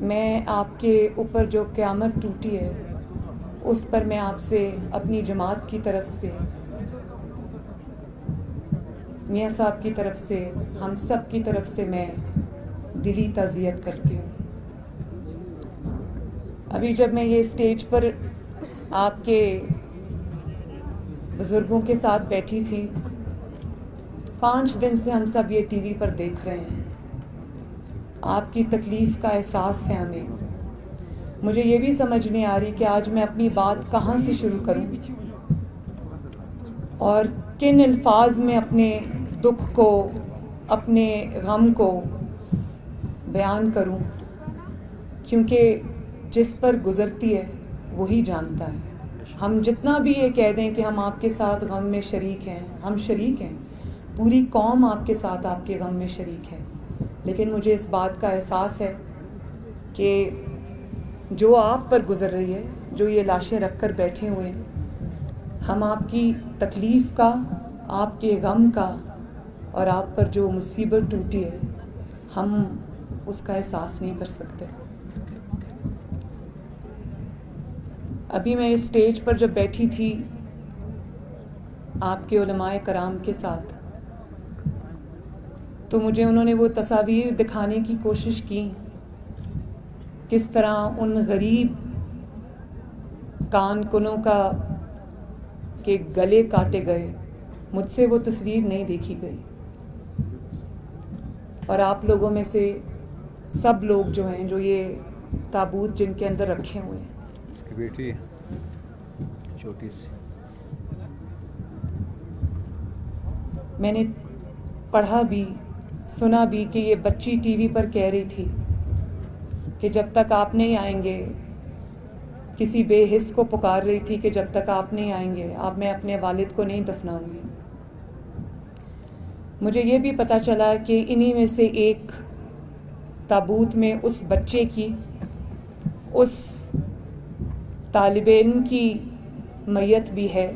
میں آپ کے اوپر جو قیامت ٹوٹی ہے اس پر میں آپ سے اپنی جماعت کی طرف سے، میاں صاحب کی طرف سے، ہم سب کی طرف سے میں دلی تعزیت کرتی ہوں۔ ابھی جب میں یہ اسٹیج پر آپ کے بزرگوں کے ساتھ بیٹھی تھی، 5 دن سے ہم سب یہ ٹی وی پر دیکھ رہے ہیں، آپ کی تکلیف کا احساس ہے ہمیں۔ مجھے یہ بھی سمجھ نہیں آ رہی کہ آج میں اپنی بات کہاں سے شروع کروں اور کن الفاظ میں اپنے دکھ کو، اپنے غم کو بیان کروں، کیونکہ جس پر گزرتی ہے وہی جانتا ہے۔ ہم جتنا بھی یہ کہہ دیں کہ ہم آپ کے ساتھ غم میں شریک ہیں، ہم شریک ہیں، پوری قوم آپ کے ساتھ آپ کے غم میں شریک ہے، لیکن مجھے اس بات کا احساس ہے کہ جو آپ پر گزر رہی ہے، جو یہ لاشیں رکھ کر بیٹھے ہوئے ہیں، ہم آپ کی تکلیف کا، آپ کے غم کا اور آپ پر جو مصیبت ٹوٹی ہے، ہم اس کا احساس نہیں کر سکتے۔ ابھی میں اس اسٹیج پر جب بیٹھی تھی آپ کے علماء کرام کے ساتھ، تو مجھے انہوں نے وہ تصاویر دکھانے کی کوشش کی، کس طرح ان غریب کان کنوں کا کے گلے کاٹے گئے۔ مجھ سے وہ تصویر نہیں دیکھی گئی، اور آپ لوگوں میں سے سب لوگ جو ہیں، جو یہ تابوت جن کے اندر رکھے ہوئے ہیں، اس کی بیٹی چھوٹی سی، میں نے پڑھا بھی، سنا بھی کہ یہ بچی ٹی وی پر کہہ رہی تھی کہ جب تک آپ نہیں آئیں گے، کسی بے حس کو پکار رہی تھی کہ جب تک آپ نہیں آئیں گے اب میں اپنے والد کو نہیں دفناؤں گی۔ مجھے یہ بھی پتہ چلا کہ انہی میں سے ایک تابوت میں اس بچے کی، اس طالب علم کی میت بھی ہے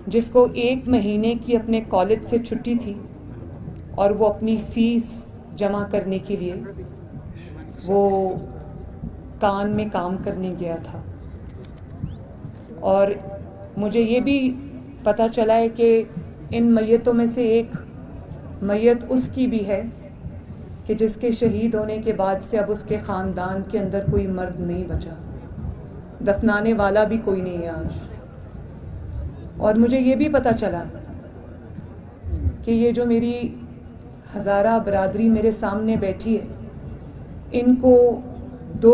جس کو 1 مہینے کی اپنے کالج سے چھٹی تھی، اور وہ اپنی فیس جمع کرنے کے لیے وہ کان میں کام کرنے گیا تھا۔ اور مجھے یہ بھی پتہ چلا ہے کہ ان میتوں میں سے ایک میت اس کی بھی ہے کہ جس کے شہید ہونے کے بعد سے اب اس کے خاندان کے اندر کوئی مرد نہیں بچا، دفنانے والا بھی کوئی نہیں ہے آج۔ اور مجھے یہ بھی پتہ چلا کہ یہ جو میری ہزارہ برادری میرے سامنے بیٹھی ہے، ان کو 2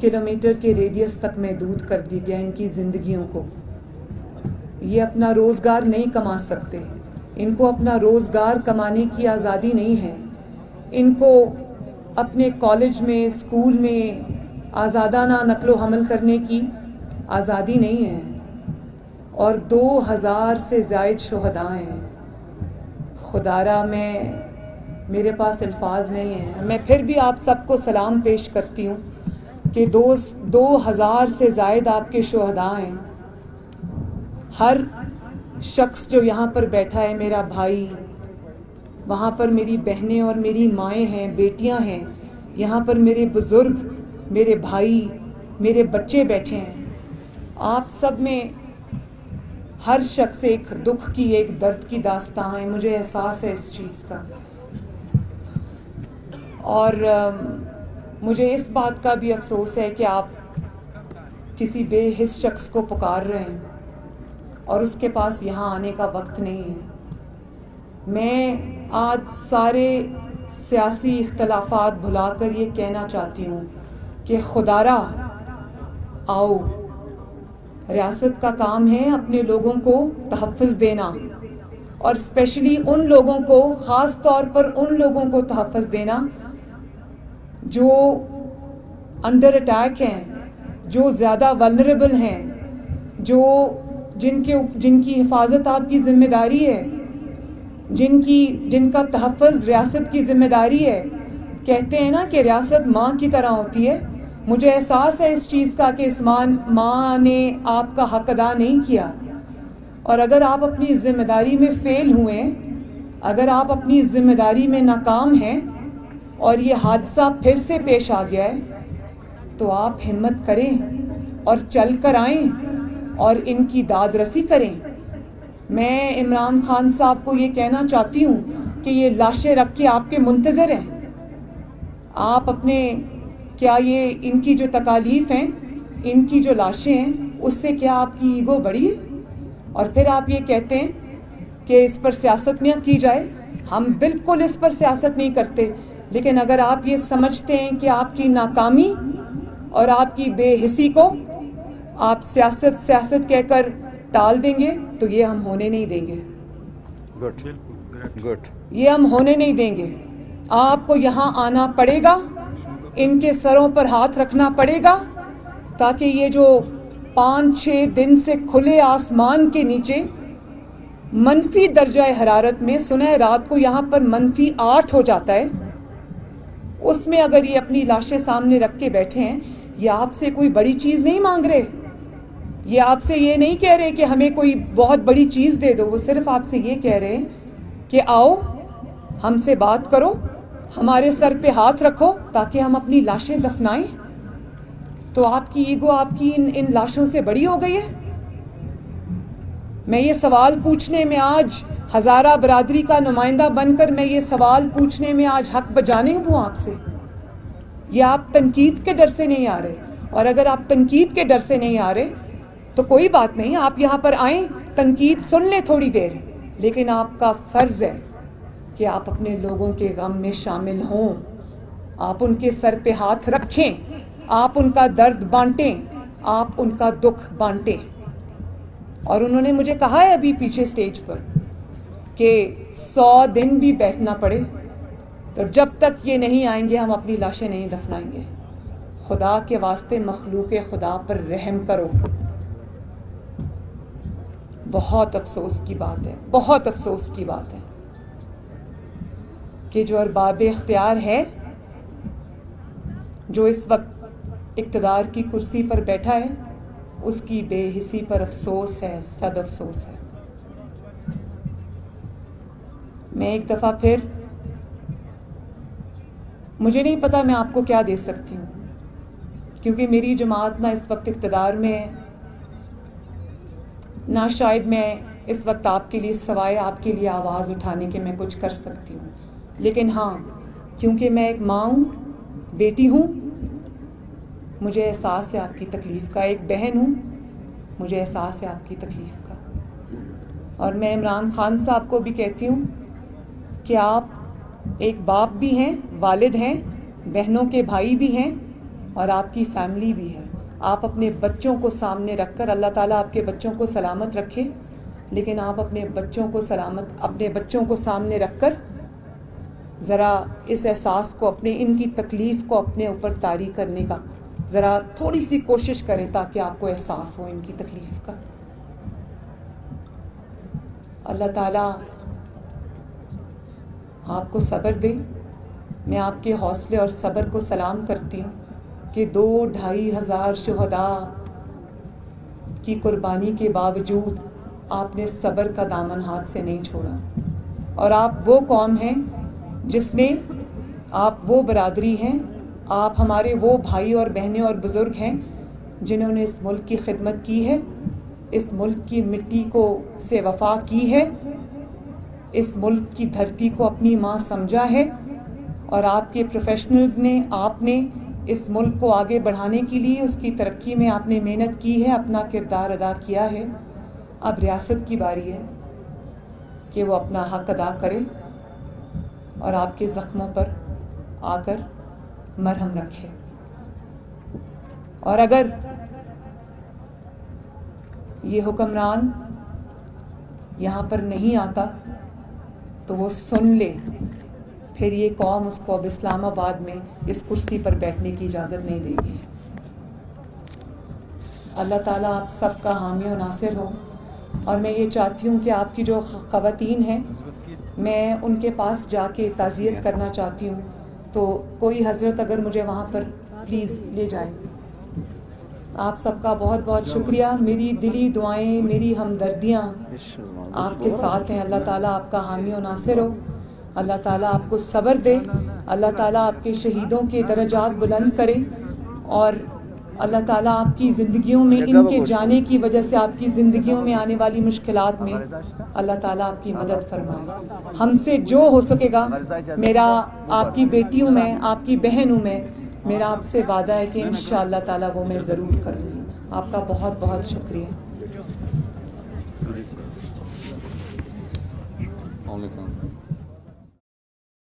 کلومیٹر کے ریڈیس تک محدود کر دی گیا ان کی زندگیوں کو۔ یہ اپنا روزگار نہیں کما سکتے، ان کو اپنا روزگار کمانے کی آزادی نہیں ہے، ان کو اپنے کالج میں، اسکول میں آزادانہ نقل و حمل کرنے کی آزادی نہیں ہے، اور 2000 سے زائد شہداء ہیں۔ خدارا میرے پاس الفاظ نہیں ہیں۔ میں پھر بھی آپ سب کو سلام پیش کرتی ہوں کہ 2000 سے زائد آپ کے شہداء ہیں۔ ہر شخص جو یہاں پر بیٹھا ہے میرا بھائی، وہاں پر میری بہنیں اور میری مائیں ہیں، بیٹیاں ہیں، یہاں پر میرے بزرگ، میرے بھائی، میرے بچے بیٹھے ہیں۔ آپ سب میں ہر شخص ایک دکھ کی، ایک درد کی داستان ہے، مجھے احساس ہے اس چیز کا۔ اور مجھے اس بات کا بھی افسوس ہے کہ آپ کسی بے حس شخص کو پکار رہے ہیں اور اس کے پاس یہاں آنے کا وقت نہیں ہے۔ میں آج سارے سیاسی اختلافات بھلا کر یہ کہنا چاہتی ہوں کہ خدارا آؤ، ریاست کا کام ہے اپنے لوگوں کو تحفظ دینا، اور اسپیشلی ان لوگوں کو، خاص طور پر ان لوگوں کو تحفظ دینا جو انڈر اٹیک ہیں، جو زیادہ ولنریبل ہیں، جن کی حفاظت آپ کی ذمہ داری ہے، جن کا تحفظ ریاست کی ذمہ داری ہے۔ کہتے ہیں نا کہ ریاست ماں کی طرح ہوتی ہے۔ مجھے احساس ہے اس چیز کا کہ اس ماں نے آپ کا حق ادا نہیں کیا، اور اگر آپ اپنی ذمہ داری میں فیل ہوئے، اگر آپ اپنی ذمہ داری میں ناکام ہیں اور یہ حادثہ پھر سے پیش آ گیا ہے تو آپ ہمت کریں اور چل کر آئیں اور ان کی داد رسی کریں. میں عمران خان صاحب کو یہ کہنا چاہتی ہوں کہ یہ لاشیں رکھ کے آپ کے منتظر ہیں. آپ اپنے کیا یہ ان کی جو تکالیف ہیں، ان کی جو لاشیں ہیں، اس سے کیا آپ کی ایگو بڑی ہے؟ اور پھر آپ یہ کہتے ہیں کہ اس پر سیاست نہ کی جائے. ہم بالکل اس پر سیاست نہیں کرتے، لیکن اگر آپ یہ سمجھتے ہیں کہ آپ کی ناکامی اور آپ کی بے حسی کو آپ سیاست کہہ کر ٹال دیں گے تو یہ ہم ہونے نہیں دیں گے. گڈ. یہ ہم ہونے نہیں دیں گے. آپ کو یہاں آنا پڑے گا، ان کے سروں پر ہاتھ رکھنا پڑے گا، تاکہ یہ جو 5-6 دن سے کھلے آسمان کے نیچے منفی درجہ حرارت میں سنیں رات کو یہاں پر -8 ہو جاتا ہے، اس میں اگر یہ اپنی لاشیں سامنے رکھ کے بیٹھے ہیں، یہ آپ سے کوئی بڑی چیز نہیں مانگ رہے. یہ آپ سے یہ نہیں کہہ رہے کہ ہمیں کوئی بہت بڑی چیز دے دو. وہ صرف آپ سے یہ کہہ رہے ہیں کہ آؤ ہم سے بات کرو، ہمارے سر پہ ہاتھ رکھو تاکہ ہم اپنی لاشیں دفنائیں. تو آپ کی ایگو آپ کی ان لاشوں سے بڑی ہو گئی ہے. میں یہ سوال پوچھنے میں آج ہزارہ برادری کا نمائندہ بن کر میں یہ سوال پوچھنے میں آج حق بجانے ہوں آپ سے. یہ آپ تنقید کے ڈر سے نہیں آ رہے، اور اگر آپ تنقید کے ڈر سے نہیں آ رہے تو کوئی بات نہیں، آپ یہاں پر آئیں، تنقید سن لیں تھوڑی دیر، لیکن آپ کا فرض ہے کہ آپ اپنے لوگوں کے غم میں شامل ہوں. آپ ان کے سر پہ ہاتھ رکھیں، آپ ان کا درد بانٹیں، آپ ان کا دکھ بانٹیں. اور انہوں نے مجھے کہا ہے ابھی پیچھے سٹیج پر کہ 100 دن بھی بیٹھنا پڑے تو جب تک یہ نہیں آئیں گے ہم اپنی لاشیں نہیں دفنائیں گے. خدا کے واسطے مخلوق خدا پر رحم کرو. بہت افسوس کی بات ہے، بہت افسوس کی بات ہے کہ جو ارباب اختیار ہے، جو اس وقت اقتدار کی کرسی پر بیٹھا ہے، اس کی بے حسی پر افسوس ہے، صد افسوس ہے. میں ایک دفعہ پھر، مجھے نہیں پتا میں آپ کو کیا دے سکتی ہوں، کیونکہ میری جماعت نہ اس وقت اقتدار میں ہے، نہ شاید میں اس وقت آپ کے لیے سوائے آپ کے لیے آواز اٹھانے کے میں کچھ کر سکتی ہوں. لیکن ہاں، کیونکہ میں ایک ماں ہوں، بیٹی ہوں، مجھے احساس ہے آپ کی تکلیف کا. ایک بہن ہوں، مجھے احساس ہے آپ کی تکلیف کا. اور میں عمران خان صاحب کو بھی کہتی ہوں کہ آپ ایک باپ بھی ہیں، والد ہیں، بہنوں کے بھائی بھی ہیں، اور آپ کی فیملی بھی ہے. آپ اپنے بچوں کو سامنے رکھ کر، اللہ تعالیٰ آپ کے بچوں کو سلامت رکھے، لیکن آپ اپنے بچوں کو سامنے رکھ کر ذرا اس احساس کو، ان کی تکلیف کو اپنے اوپر طاری کرنے کا ذرا تھوڑی سی کوشش کریں تاکہ آپ کو احساس ہو ان کی تکلیف کا. اللہ تعالیٰ آپ کو صبر دے. میں آپ کے حوصلے اور صبر کو سلام کرتی ہوں کہ 2-2.5 ہزار شہداء کی قربانی کے باوجود آپ نے صبر کا دامن ہاتھ سے نہیں چھوڑا. اور آپ وہ قوم ہیں جس نے، آپ وہ برادری ہیں، آپ ہمارے وہ بھائی اور بہنیں اور بزرگ ہیں جنہوں نے اس ملک کی خدمت کی ہے، اس ملک کی مٹی کو سے وفا کی ہے، اس ملک کی دھرتی کو اپنی ماں سمجھا ہے. اور آپ کے پروفیشنلز نے، آپ نے اس ملک کو آگے بڑھانے کے لیے، اس کی ترقی میں آپ نے محنت کی ہے، اپنا کردار ادا کیا ہے. اب ریاست کی باری ہے کہ وہ اپنا حق ادا کرے اور آپ کے زخموں پر آ کر مرہم رکھے. اور اگر یہ حکمران یہاں پر نہیں آتا تو وہ سن لے، پھر یہ قوم اس کو اب اسلام آباد میں اس کرسی پر بیٹھنے کی اجازت نہیں دے گی. اللہ تعالیٰ آپ سب کا حامی و ناصر ہو. اور میں یہ چاہتی ہوں کہ آپ کی جو خواتین ہیں، میں ان کے پاس جا کے تعزیت کرنا چاہتی ہوں، تو کوئی حضرت اگر مجھے وہاں پر پلیز لے جائے. آپ سب کا بہت بہت شکریہ. میری دلی دعائیں، میری ہمدردیاں آپ کے ساتھ ہیں. اللہ تعالیٰ آپ کا حامی و ناصر ہو. اللہ تعالیٰ آپ کو صبر دے. اللہ تعالیٰ آپ کے شہیدوں کے درجات بلند کرے. اور اللہ تعالیٰ آپ کی زندگیوں میں ان کے جانے کی وجہ سے آپ کی زندگیوں میں آنے والی مشکلات میں اللہ تعالیٰ آپ کی مدد فرمائے. ہم سے جو ہو سکے گا، میرا آپ کی بیٹی ہوں میں، آپ کی بہن ہوں میں، میرا آپ سے وعدہ ہے کہ انشاءاللہ تعالیٰ وہ میں ضرور کروں گی. آپ کا بہت بہت شکریہ. Only